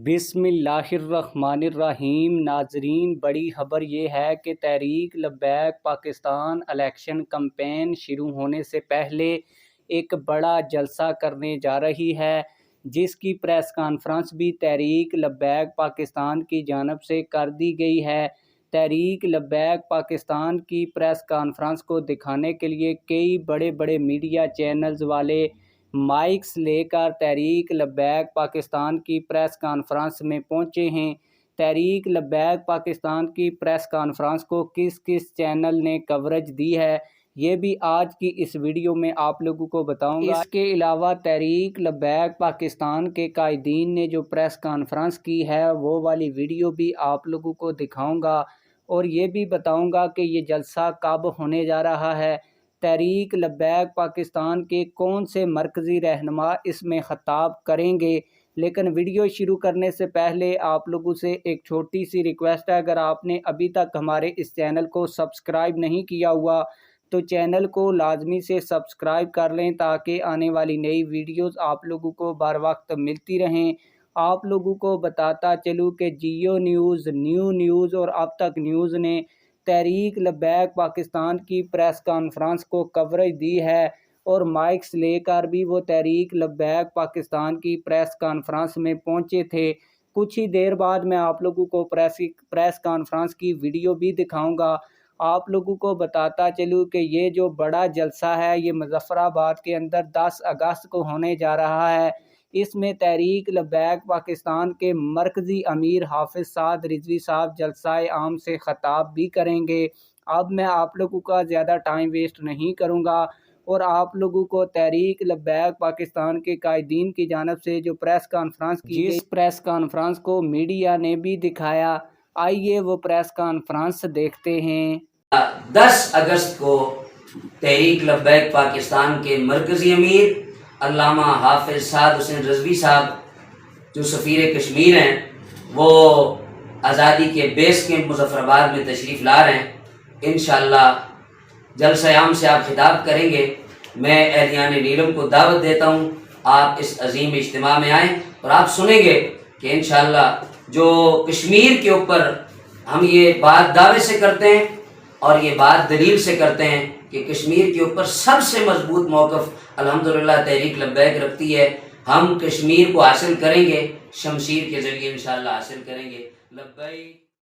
بسم اللہ الرحمن الرحیم۔ ناظرین، بڑی خبر یہ ہے کہ تحریک لبیک پاکستان الیکشن کمپین شروع ہونے سے پہلے ایک بڑا جلسہ کرنے جا رہی ہے، جس کی پریس کانفرنس بھی تحریک لبیک پاکستان کی جانب سے کر دی گئی ہے۔ تحریک لبیک پاکستان کی پریس کانفرنس کو دکھانے کے لیے کئی بڑے بڑے میڈیا چینلز والے مائکس لے کر تحریک لبیک پاکستان کی پریس کانفرنس میں پہنچے ہیں۔ تحریک لبیک پاکستان کی پریس کانفرنس کو کس کس چینل نے کوریج دی ہے، یہ بھی آج کی اس ویڈیو میں آپ لوگوں کو بتاؤں گا۔ اس کے علاوہ تحریک لبیک پاکستان کے قائدین نے جو پریس کانفرنس کی ہے وہ والی ویڈیو بھی آپ لوگوں کو دکھاؤں گا، اور یہ بھی بتاؤں گا کہ یہ جلسہ کب ہونے جا رہا ہے، تحریک لبیک پاکستان کے کون سے مرکزی رہنما اس میں خطاب کریں گے۔ لیکن ویڈیو شروع کرنے سے پہلے آپ لوگوں سے ایک چھوٹی سی ریکویسٹ ہے، اگر آپ نے ابھی تک ہمارے اس چینل کو سبسکرائب نہیں کیا ہوا تو چینل کو لازمی سے سبسکرائب کر لیں، تاکہ آنے والی نئی ویڈیوز آپ لوگوں کو بر وقت ملتی رہیں۔ آپ لوگوں کو بتاتا چلوں کہ جیو نیوز، نیو نیوز اور اب تک نیوز نے تحریک لبیک پاکستان کی پریس کانفرنس کو کوریج دی ہے، اور مائکس لے کر بھی وہ تحریک لبیک پاکستان کی پریس کانفرنس میں پہنچے تھے۔ کچھ ہی دیر بعد میں آپ لوگوں کو پریس کانفرنس کی ویڈیو بھی دکھاؤں گا۔ آپ لوگوں کو بتاتا چلوں کہ یہ جو بڑا جلسہ ہے یہ مظفر آباد کے اندر 10 اگست کو ہونے جا رہا ہے۔ اس میں تحریک لبیک پاکستان کے مرکزی امیر حافظ سعد رضوی صاحب جلسہ عام سے خطاب بھی کریں گے۔ اب میں آپ لوگوں کا زیادہ ٹائم ویسٹ نہیں کروں گا، اور آپ لوگوں کو تحریک لبیک پاکستان کے قائدین کی جانب سے جو پریس کانفرنس کی گئی، اس پریس کانفرنس کو میڈیا نے بھی دکھایا۔ آئیے وہ پریس کانفرنس دیکھتے ہیں۔ 10 اگست کو تحریک لبیک پاکستان کے مرکزی امیر علامہ حافظ سعد حسین رضوی صاحب جو سفیر کشمیر ہیں، وہ آزادی کے بیس کیمپ مظفر آباد میں تشریف لا رہے ہیں۔ انشاءاللہ جلسہ عام سے آپ خطاب کریں گے۔ میں اہلیان نیلم کو دعوت دیتا ہوں، آپ اس عظیم اجتماع میں آئیں اور آپ سنیں گے کہ انشاءاللہ جو کشمیر کے اوپر ہم یہ بات دعوے سے کرتے ہیں اور یہ بات دلیل سے کرتے ہیں کہ کشمیر کے اوپر سب سے مضبوط موقف الحمدللہ تحریک لبیک رکھتی ہے۔ ہم کشمیر کو حاصل کریں گے، شمشیر کے ذریعے انشاءاللہ حاصل کریں گے۔ لبیک